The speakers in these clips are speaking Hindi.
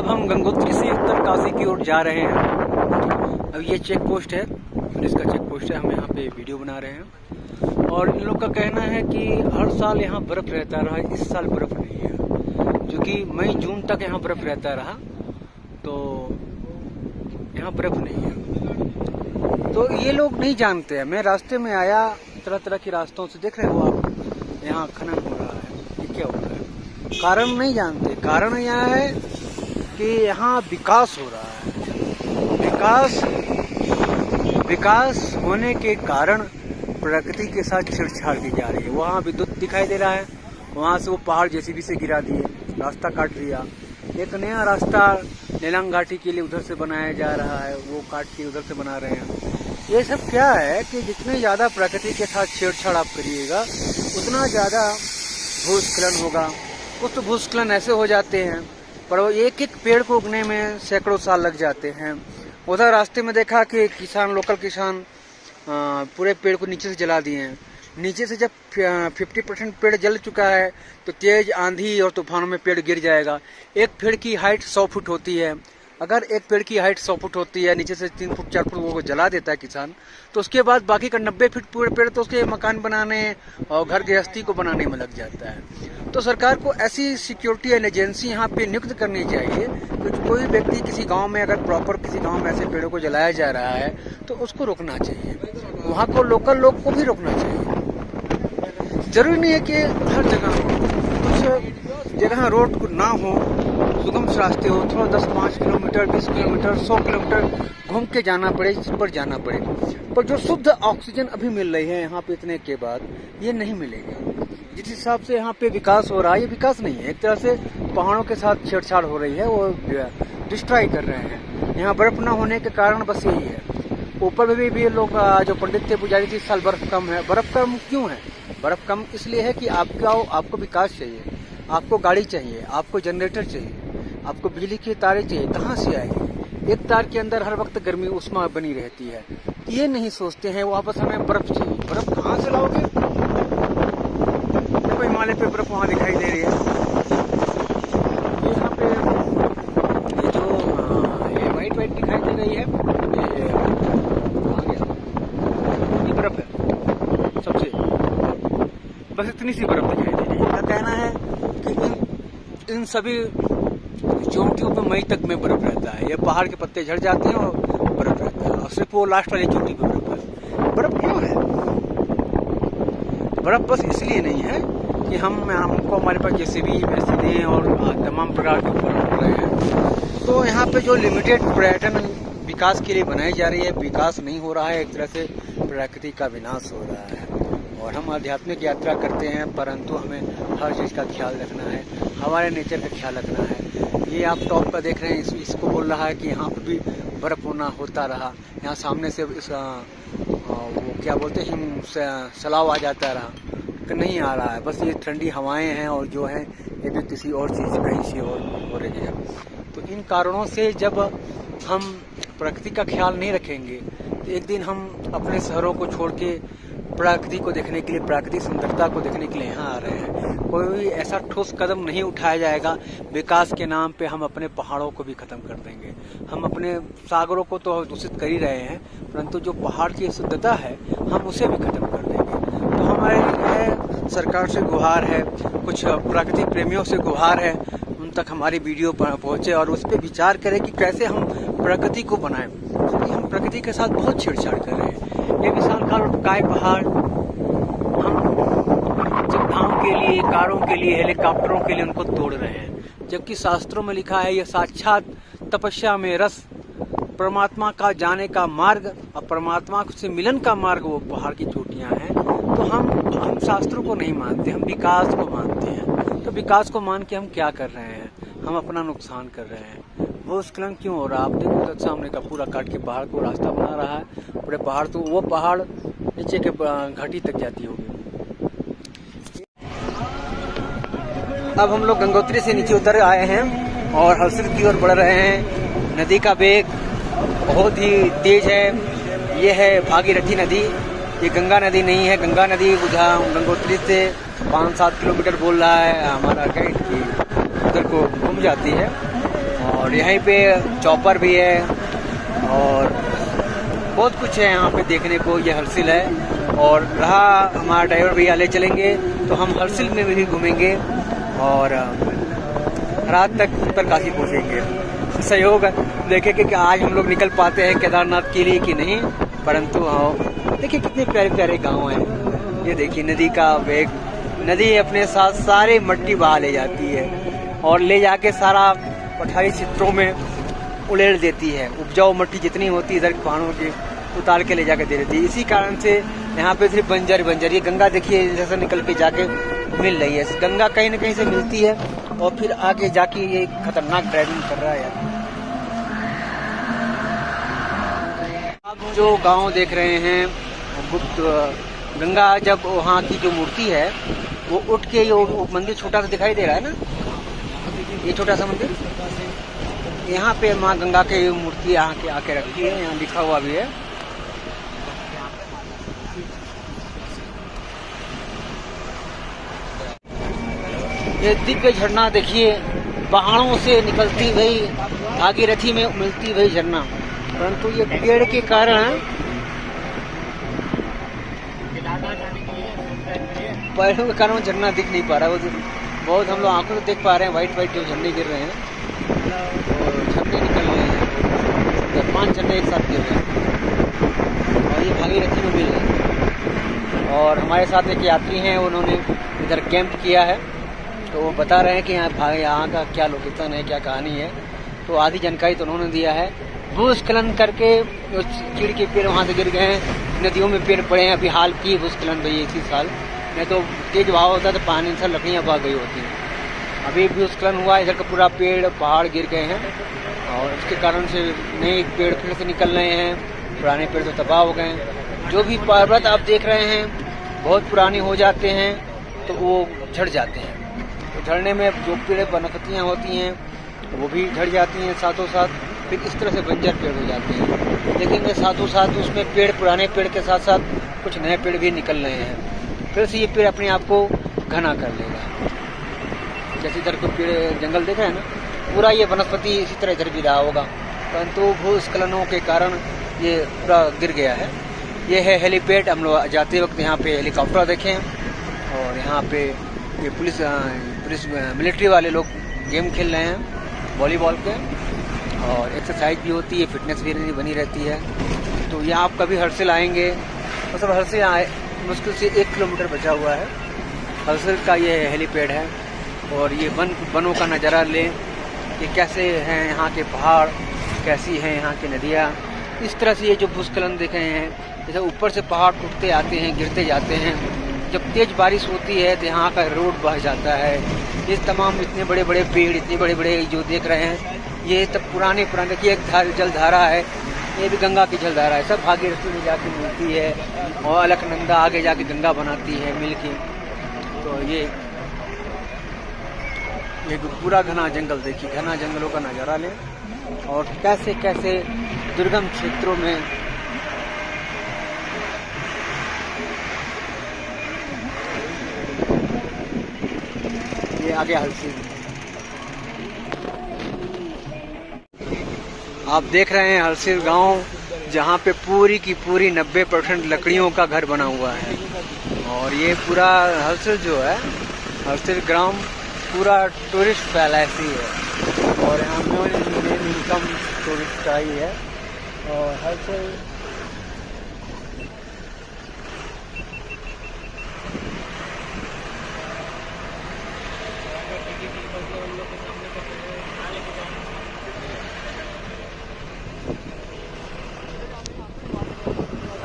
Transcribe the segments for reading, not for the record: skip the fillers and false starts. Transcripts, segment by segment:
अब हम गंगोत्री से उत्तरकाशी की ओर जा रहे हैं। अब ये चेक पोस्ट है, पुलिस का चेक पोस्ट है। हम यहाँ पे वीडियो बना रहे हैं और इन लोग का कहना है कि हर साल यहाँ बर्फ रहता रहा, इस साल बर्फ नहीं है, क्योंकि मई जून तक यहाँ बर्फ रहता रहा, तो यहाँ बर्फ नहीं है। तो ये लोग नहीं जानते हैं। मैं रास्ते में आया, तरह तरह के रास्तों से देख रहे हो आप, यहाँ खनन हो रहा है, ये क्या हो रहा है, कारण नहीं जानते। कारण यह है कि यहाँ विकास हो रहा है। विकास होने के कारण प्रकृति के साथ छेड़छाड़ की जा रही है। वहाँ विद्युत दिखाई दे रहा है, वहाँ से वो पहाड़ जेसीबी से गिरा दिए, रास्ता काट दिया। एक नया रास्ता नेलांग घाटी के लिए उधर से बनाया जा रहा है, वो काट के उधर से बना रहे हैं। ये सब क्या है कि जितने ज़्यादा प्रकृति के साथ छेड़छाड़ आप करिएगा, उतना ज़्यादा भूस्खलन होगा। कुछ तो भूस्खलन ऐसे हो जाते हैं पर वो एक एक पेड़ को उगने में सैकड़ों साल लग जाते हैं। उधर रास्ते में देखा कि लोकल किसान पूरे पेड़ को नीचे से जला दिए हैं। नीचे से जब 50% पेड़ जल चुका है तो तेज आंधी और तूफानों में पेड़ गिर जाएगा। एक पेड़ की हाइट 100 फुट होती है। अगर एक पेड़ की हाइट 100 फुट होती है, नीचे से 3 फुट 4 फुट वो जला देता है किसान, तो उसके बाद बाकी का 90 फीट पूरे पेड़ तो उसके मकान बनाने और घर गृहस्थी को बनाने में लग जाता है। तो सरकार को ऐसी सिक्योरिटी एंड एजेंसी यहाँ पे नियुक्त करनी चाहिए कि कोई व्यक्ति किसी गांव में, अगर प्रॉपर किसी गांव में ऐसे पेड़ों को जलाया जा रहा है तो उसको रोकना चाहिए। वहाँ को लोकल लोग को भी रोकना चाहिए। जरूरी नहीं है कि हर जगह हो, कुछ जगह रोड ना हो, सुगम रास्ते हो, थोड़ा 10-5 किलोमीटर, 20 किलोमीटर, 100 किलोमीटर घूम के जाना पड़े, जिस पर जाना पड़े। पर जो शुद्ध ऑक्सीजन अभी मिल रही है यहाँ पे इतने के बाद, ये नहीं मिलेगी। जिस हिसाब से यहाँ पे विकास हो रहा है, ये विकास नहीं है, एक तरह से पहाड़ों के साथ छेड़छाड़ हो रही है, वो डिस्ट्रॉय कर रहे हैं। यहाँ बर्फ न होने के कारण बस यही है। ऊपर में भी लोग जो पंडित थे, पुजारी थी, इस साल बर्फ कम है। बर्फ कम क्यों है? बर्फ कम इसलिए है कि आपको विकास चाहिए, आपको गाड़ी चाहिए, आपको जनरेटर चाहिए, आपको बिजली की तारें चाहिए। कहाँ से आएगी? एक तार के अंदर हर वक्त गर्मी उष्मा बनी रहती है। ये नहीं सोचते हैं, वापस हमें बर्फ चाहिए। बर्फ कहाँ से लाओगे? देखो हिमालय पे बर्फ वहाँ दिखाई दे रही है। यहाँ पे ये जो ये वाइट दिखाई दे रही है, ये बर्फ है सबसे, बस इतनी सी बर्फ दिखाई दे रही है। इनका कहना है कि इन सभी चोटियों पे मई तक में बर्फ रहता है। ये पहाड़ के पत्ते झड़ जाते हैं और बर्फ रहता है, और सिर्फ वो लास्ट वाली चोटी पे बर्फ है। बर्फ क्यों है? बर्फ बस इसलिए नहीं है कि हमको हमारे पास जेसीबी, मशीनें और तमाम प्रकार के उपकरण हो रहे हैं। तो यहाँ पे जो लिमिटेड पर्यटन विकास के लिए बनाई जा रही है, विकास नहीं हो रहा है, एक तरह से प्रकृति का विनाश हो रहा है। और हम आध्यात्मिक यात्रा करते हैं, परंतु हमें हर चीज़ का ख्याल रखना है, हमारे नेचर का ख्याल रखना है। ये आप टॉप पर देख रहे हैं, इसको बोल रहा है कि यहाँ पर भी बर्फ होता रहा। यहाँ सामने से वो क्या बोलते हैं, सलाव आ जाता रहा, नहीं आ रहा है। बस ये ठंडी हवाएं हैं और जो है ये भी किसी और चीज़ कहीं से और हो रही है। तो इन कारणों से जब हम प्रकृति का ख्याल नहीं रखेंगे तो एक दिन हम अपने शहरों को छोड़ के प्रकृति को देखने के लिए, प्राकृतिक सुंदरता को देखने के लिए यहाँ आ रहे हैं। कोई ऐसा ठोस कदम नहीं उठाया जाएगा। विकास के नाम पे हम अपने पहाड़ों को भी खत्म कर देंगे। हम अपने सागरों को तो दूषित कर ही रहे हैं, परंतु जो पहाड़ की शुद्धता है हम उसे भी खत्म कर देंगे। तो हमारे लिए सरकार से गुहार है, कुछ प्रकृति प्रेमियों से गुहार है, उन तक हमारी वीडियो पहुँचे और उस पर विचार करें कि कैसे हम प्रकृति को बनाएं, क्योंकि हम प्रकृति के साथ बहुत छेड़छाड़ कर रहे हैं। ये विशालकाय पहाड़ हम सुविधाओं के लिए, कारों के लिए, हेलीकॉप्टरों के लिए उनको तोड़ रहे हैं, जबकि शास्त्रों में लिखा है यह साक्षात तपस्या में रस, परमात्मा का जाने का मार्ग और परमात्मा से मिलन का मार्ग वो पहाड़ की चोटियां हैं। तो हम शास्त्रों को नहीं मानते, हम विकास को मानते हैं। तो विकास को मान के हम क्या कर रहे हैं? हम अपना नुकसान कर रहे हैं। भूस्खलन क्यों हो रहा है? आप देखो सामने का पूरा काट के पहाड़ को रास्ता बना रहा है। पूरे पहाड़, तो वो पहाड़ नीचे के घाटी तक जाती होगी। अब हम लोग गंगोत्री से नीचे उतर आए हैं और हर्षिल की ओर बढ़ रहे हैं। नदी का वेग बहुत ही तेज है। ये है भागीरथी नदी, ये गंगा नदी नहीं है। गंगा नदी गंगोत्री से 5-7 किलोमीटर बोल रहा है हमारा गाइड की, उधर को घूम जाती है और यहीं पे चौपर भी है और बहुत कुछ है यहाँ पे देखने को। ये हर्सिल है और रहा हमारा ड्राइवर भैया ले चलेंगे तो हम हर्सिल में भी घूमेंगे और रात तक उत्तरकाशी पहुँचेंगे। सहयोग देखेंगे कि आज हम लोग निकल पाते हैं केदारनाथ के लिए कि नहीं, परंतु देखिए कितने प्यारे प्यारे गांव हैं। ये देखिए नदी का वेग, नदी अपने साथ सारे मट्टी बहा ले जाती है और ले जाके सारा पठारी क्षेत्रों में उड़ेल देती है। उपजाऊ मट्टी जितनी होती है इधर पहाड़ों की उतार के ले जाके दे देती है। इसी कारण से यहाँ पे सिर्फ बंजर ये गंगा देखिए जैसे निकल के जाके मिल रही है। गंगा कहीं न कहीं से मिलती है और फिर आगे जाके ये खतरनाक ड्राइविंग कर रहा है यार। आप जो गांव देख रहे हैं गुप्त गंगा, जब वहाँ की जो मूर्ति है वो उठ के ये मंदिर छोटा सा दिखाई दे रहा है ना, ये छोटा सा मंदिर, यहाँ पे माँ गंगा की मूर्ति यहाँ के आके रखी है। यहाँ लिखा हुआ भी है। ये दिव्य झरना देखिए, पहाड़ों से निकलती हुई भागीरथी में मिलती हुई झरना, परंतु ये पेड़ के कारण झरना दिख नहीं पा रहा है। वो बहुत हम लोग आंखों से देख पा रहे हैं, व्हाइट जो झरने गिर रहे हैं और झरने निकल रहे हैं। 5 झरने एक साथ गिर रहे हैं और ये भागीरथी में मिल रहे हैं। और हमारे साथ एक यात्री हैं, उन्होंने इधर कैंप किया है तो वो बता रहे हैं कि यहाँ का क्या लोकेशन है, क्या कहानी है। तो आधी जानकारी तो उन्होंने दिया है। भूस्खलन करके चीड़ के पेड़ वहाँ से गिर गए हैं, नदियों में पेड़ पड़े हैं। अभी हाल की भूस्खलन भई इसी साल, नहीं तो तेज बहाव होता तो पानी से लकड़ियाँ बह गई होती हैं। अभी भूस्खलन हुआ, इधर का पूरा पेड़ पहाड़ गिर गए हैं और उसके कारण से नए पेड़ फिर से निकल रहे हैं, पुराने पेड़ तो तबाह हो गए हैं। जो भी पर्वत आप देख रहे हैं बहुत पुराने हो जाते हैं तो वो झड़ जाते हैं। तो झड़ने में जो पेड़ वनस्पतियाँ होती हैं वो भी झड़ जाती हैं साथों साथ, फिर इस तरह से बंजर पेड़ हो जाते हैं। लेकिन साथों साथ उसमें पेड़, पुराने पेड़ के साथ साथ कुछ नए पेड़ भी निकल रहे हैं। फिर से ये पेड़ अपने आप को घना कर लेगा। जैसे इधर को पेड़ जंगल देख रहे हैं ना, पूरा ये वनस्पति इसी तरह इधर भी रहा होगा, परंतु भूस्खलनों के कारण ये पूरा गिर गया है। ये है हेलीपैड। हम लोग जाते वक्त यहाँ पे हेलीकॉप्टर देखें और यहाँ पे ये पुलिस मिलिट्री वाले लोग गेम खेल रहे हैं वॉलीबॉल के, और एक्सरसाइज भी होती है, फिटनेस भी बनी रहती है। तो यहाँ आप कभी हर्सिल आएंगे, मतलब हर्सिल आए मुश्किल से 1 किलोमीटर बचा हुआ है। हर्सिल का ये हेलीपैड है और ये वनों का नज़ारा लें कि कैसे हैं यहाँ के पहाड़, कैसी हैं यहाँ की नदियाँ। इस तरह से ये जो भूस्खलन देख रहे हैं, जैसे ऊपर से पहाड़ टूटते आते हैं, गिरते जाते हैं। जब तेज बारिश होती है तो यहाँ का रोड बह जाता है। ये तमाम इतने बड़े बड़े पेड़, इतने बड़े बड़े जो देख रहे हैं, ये तब पुराने देखिए एक जलधारा है, ये भी गंगा की जलधारा है। सब भागीरथी में जाके मिलती है और अलकनंदा आगे जाके गंगा बनाती है मिलके। तो ये पूरा घना जंगल देखिए, घना जंगलों का नज़ारा लें और कैसे कैसे दुर्गम क्षेत्रों में ये आगे हल्सी आप देख रहे हैं हर्सिल गांव, जहां पे पूरी की पूरी 90% लकड़ियों का घर बना हुआ है। और ये पूरा हर्सिल जो है, हर्सिल ग्राम पूरा टूरिस्ट पैलेस ही है और यहाँ मेन इनकम टूरिस्ट का ही है। और हर्सिल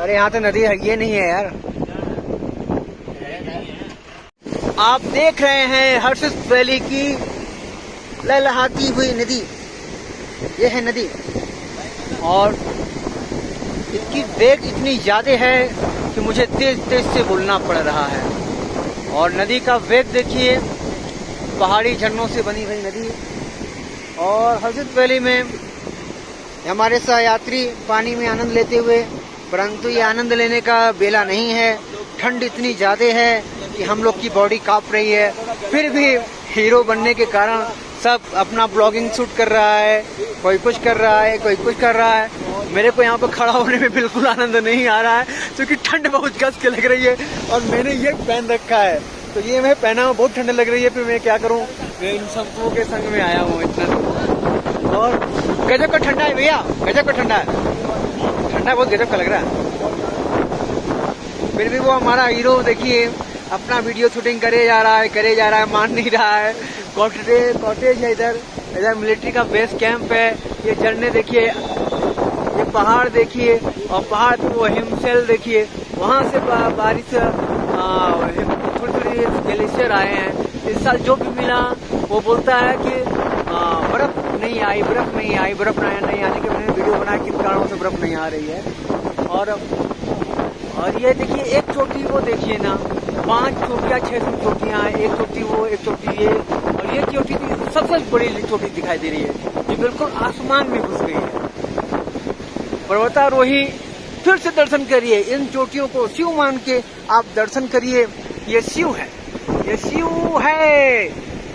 अरे यहाँ तो नदी है, ये नहीं है यार। आप देख रहे हैं हर्सिल वैली की लहलहाती हुई नदी, ये है नदी और इसकी वेग इतनी ज्यादा है कि मुझे तेज तेज से बोलना पड़ रहा है। और नदी का वेग देखिए, पहाड़ी झरनों से बनी हुई नदी। और हर्सिल वैली में हमारे साथ यात्री पानी में आनंद लेते हुए, परंतु ये आनंद लेने का बेला नहीं है। ठंड इतनी ज़्यादा है कि हम लोग की बॉडी कांप रही है, फिर भी हीरो बनने के कारण सब अपना ब्लॉगिंग शूट कर रहा है, कोई कुछ कर रहा है, कोई कुछ कर रहा है। मेरे को यहाँ पर खड़ा होने में बिल्कुल आनंद नहीं आ रहा है क्योंकि ठंड बहुत गज के लग रही है और मैंने ये पहन रखा है, तो ये मैं पहना हूँ, बहुत ठंड लग रही है। फिर मैं क्या करूँ, मैं इन सबको के संग में आया हूँ इतना। और गजब का ठंडा है भैया, गजब का ठंडा है, ठंडा बहुत गजब का लग रहा है। फिर भी वो हमारा हीरो देखिए अपना वीडियो शूटिंग करे जा रहा है, मान नहीं रहा है। कॉटेज है इधर मिलिट्री का बेस कैंप है। ये झरने देखिए, ये पहाड़ देखिए, और पहाड़ पे वो हिमशैल देखिए, वहाँ से बारिश थोड़ी ग्लेशियर आए हैं। इस साल जो भी मिला वो बोलता है कि बर्फ नहीं आई, बर्फ नहीं आने के मैंने वीडियो बनाया किन कारणों से बर्फ नहीं आ रही है। और ये देखिए एक चोटी वो देखिए ना, 5 चोटियाँ 6 चोटियाँ हैं, एक चोटी वो, एक चोटी ये, और ये चोटी सबसे बड़ी चोटी दिखाई दे रही है, ये बिल्कुल आसमान में घुस गई है। पर्वतारोही फिर से दर्शन करिए, इन चोटियों को शिव मान के आप दर्शन करिए। ये शिव है, ये शिव है,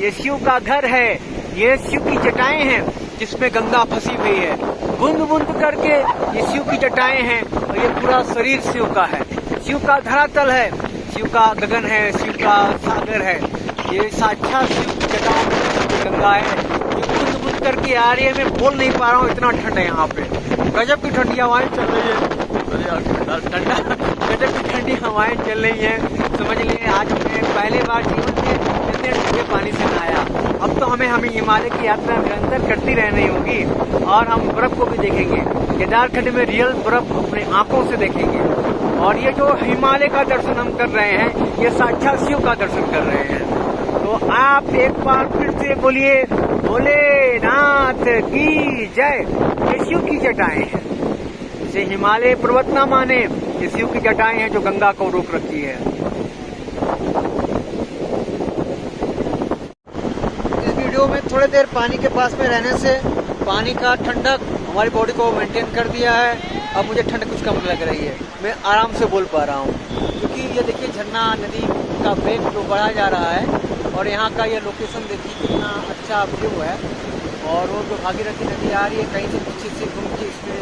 ये शिव का घर है, ये शिव की जटाएं हैं जिसमें गंगा फंसी हुई है। बूंद बूंद करके ये शिव की जटाएं हैं और ये पूरा शरीर शिव का है, शिव का धरातल है, शिव का गगन है, शिव का सागर है। ये साक्षात शिव की जटाओं में गंगा है जो बूंद बूंद करके आ रही है। मैं बोल नहीं पा रहा हूँ, इतना ठंड है यहाँ पे, गजब की ठंडी हवाएं चल रही है, ठंडा गजब की ठंडी हवाएं चल रही हैं। समझ लिए आज मैं पहले बार जीवन में इतने ठंडे पानी से नहाया। अब तो हमें हिमालय की यात्रा निरंतर करती रहनी होगी और हम बर्फ को भी देखेंगे, केदारखंड में रियल बर्फ अपने आंखों से देखेंगे। और ये जो हिमालय का दर्शन हम कर रहे हैं, ये साक्षात शिव का दर्शन कर रहे हैं। तो आप एक बार फिर से बोलिए भोलेनाथ की जय। ये शिव की जटाएं हैं, इसे हिमालय पर्वत न माने, ये शिव की जटाएं हैं जो गंगा को रोक रखी है। इस वीडियो में थोड़ी देर पानी के पास में रहने से पानी का ठंडक हमारी बॉडी को मेंटेन कर दिया है। अब मुझे ठंड कुछ कम लग रही है, मैं आराम से बोल पा रहा हूँ क्योंकि ये देखिए झरना नदी का वेग जो बढ़ा जा रहा है और यहाँ का ये लोकेशन देखिए कितना अच्छा व्यू है। और वो जो भागीरथी नदी आ रही है कहीं से पीछे से घूम के इसमें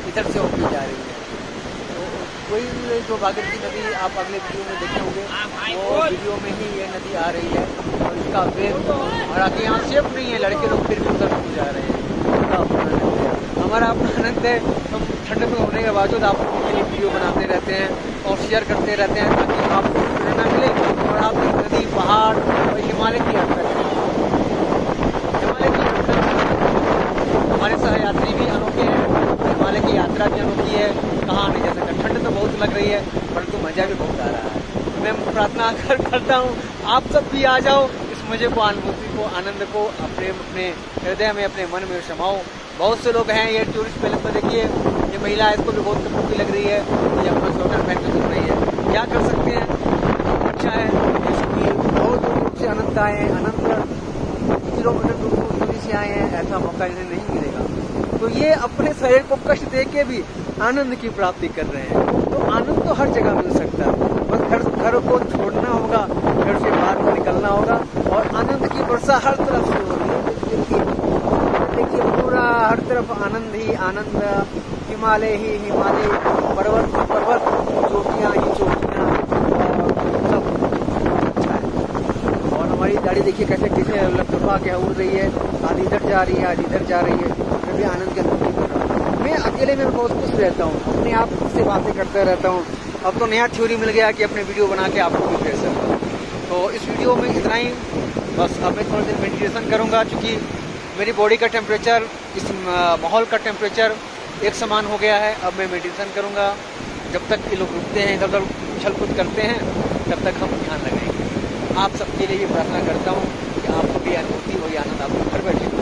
इधर से होकर जा रही है। तो कोई जो भागीरथी नदी आप अगले वीडियो में देखे होंगे, वो वीडियो में ही ये नदी आ रही है और इसका वेग, और आगे यहाँ सेफ नहीं है, लड़के लोग फिर भी उधर जा रहे हैं। हमारा अपना आनंद है, हम ठंड में होने के बावजूद आप लोगों के लिए वीडियो बनाते रहते हैं और शेयर करते रहते हैं ताकि आपको प्रेरणा मिले और आप नदी, पहाड़ और हिमालय की यात्रा करें। हिमालय की यात्रा हमारे सहयात्री भी अनोखे हैं, हिमालय की यात्रा भी अनोखी है, कहाँ नहीं जा सकता। ठंड तो बहुत लग रही है परंतु मजा भी बहुत आ रहा है। मैं प्रार्थना करता हूँ आप सब भी आ जाओ, इस मजे को, अनुभूति को, आनंद को अपने हृदय में, अपने मन में समाओ। बहुत से लोग हैं, ये टूरिस्ट प्लेस पर देखिए ये महिला है, इसको भी बहुत कपड़ों की लग रही है, ये अपना स्वेटर पहन के घूम रही है। क्या कर सकते हैं, अच्छा है, इसकी बहुत दूर से आनंद आए हैं, अनंत किलोमीटर दूरी से आए हैं, ऐसा मौका इन्हें नहीं मिलेगा। तो ये अपने शरीर को कष्ट दे के भी आनंद की प्राप्ति कर रहे हैं। तो आनंद तो हर जगह मिल सकता है, बस घर को छोड़ना होगा, घर से बाहर को निकलना होगा और आनंद की वर्षा हर तरफ से हो रही है। देखिए पूरा हर तरफ आनंद ही आनंद, हिमालय ही हिमालय, पर्वत ही पर्वत, चोटियाँ ही चोटियाँ, सब अच्छा है। और हमारी गाड़ी देखिए कैसे कैसे लपटपा के उड़ रही है, आधी इधर जा रही है, आधी इधर जा रही है, मैं भी आनंद के अनुभव कर रहा हूँ। मैं अकेले में बहुत खुश रहता हूँ, अपने आप से बातें करते रहता हूँ। अब तो नया थ्योरी मिल गया कि अपने वीडियो बना के आपको भी भेज सकता हूँ। तो इस वीडियो में इतना ही, बस अब मैं थोड़ी देर मेडिटेशन करूँगा क्योंकि मेरी बॉडी का टेम्परेचर, इस माहौल का टेम्परेचर एक समान हो गया है। अब मैं मेडिटेशन करूँगा, जब तक ये लोग रुकते हैं, इधर उधर उछल कूद करते हैं, तब तक हम ध्यान लगाएंगे। आप सबके लिए ये प्रार्थना करता हूँ कि आपको भी अनुभूति और आनंद आपको घर बैठे हो।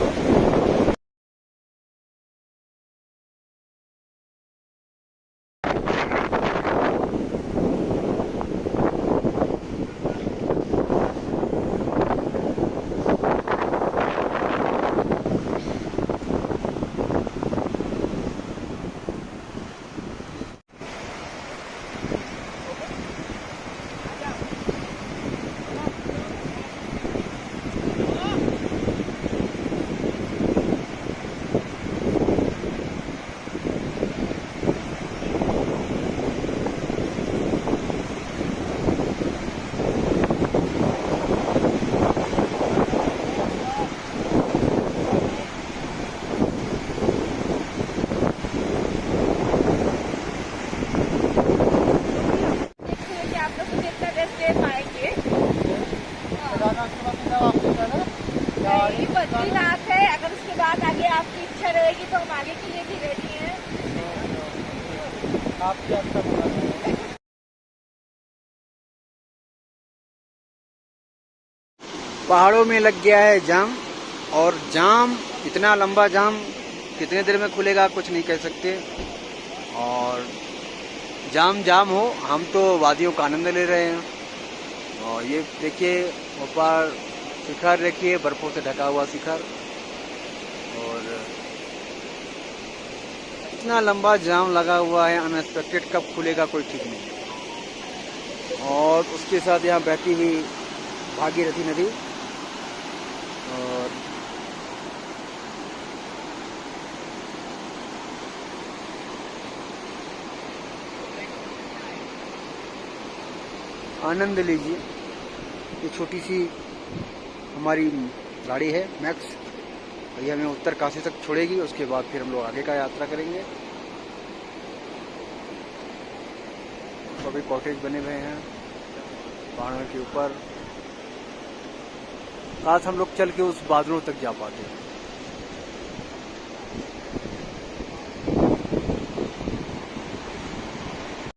तो हम आगे के लिए भी रेडी हैं। काफी अच्छा बना है। पहाड़ों में लग गया है जाम, और जाम इतना लंबा जाम कितने देर में खुलेगा कुछ नहीं कह सकते। और जाम जाम हो, हम तो वादियों का आनंद ले रहे हैं। और ये देखिए ऊपर शिखर, देखिए बर्फों से ढका हुआ शिखर, और इतना लंबा जाम लगा हुआ है, अनएक्सपेक्टेड कब खुलेगा कोई ठीक नहीं। और उसके साथ यहाँ बहती हुई भागीरथी नदी, और आनंद लीजिए। ये छोटी सी हमारी गाड़ी है मैक्स, और ये हमें उत्तर काशी तक छोड़ेगी। उसके बाद फिर हम लोग आगे का यात्रा करेंगे। तो अभी कॉटेज बने हुए हैं पहाड़ों के ऊपर, काश हम लोग चल के उस बादलों तक जा पाते।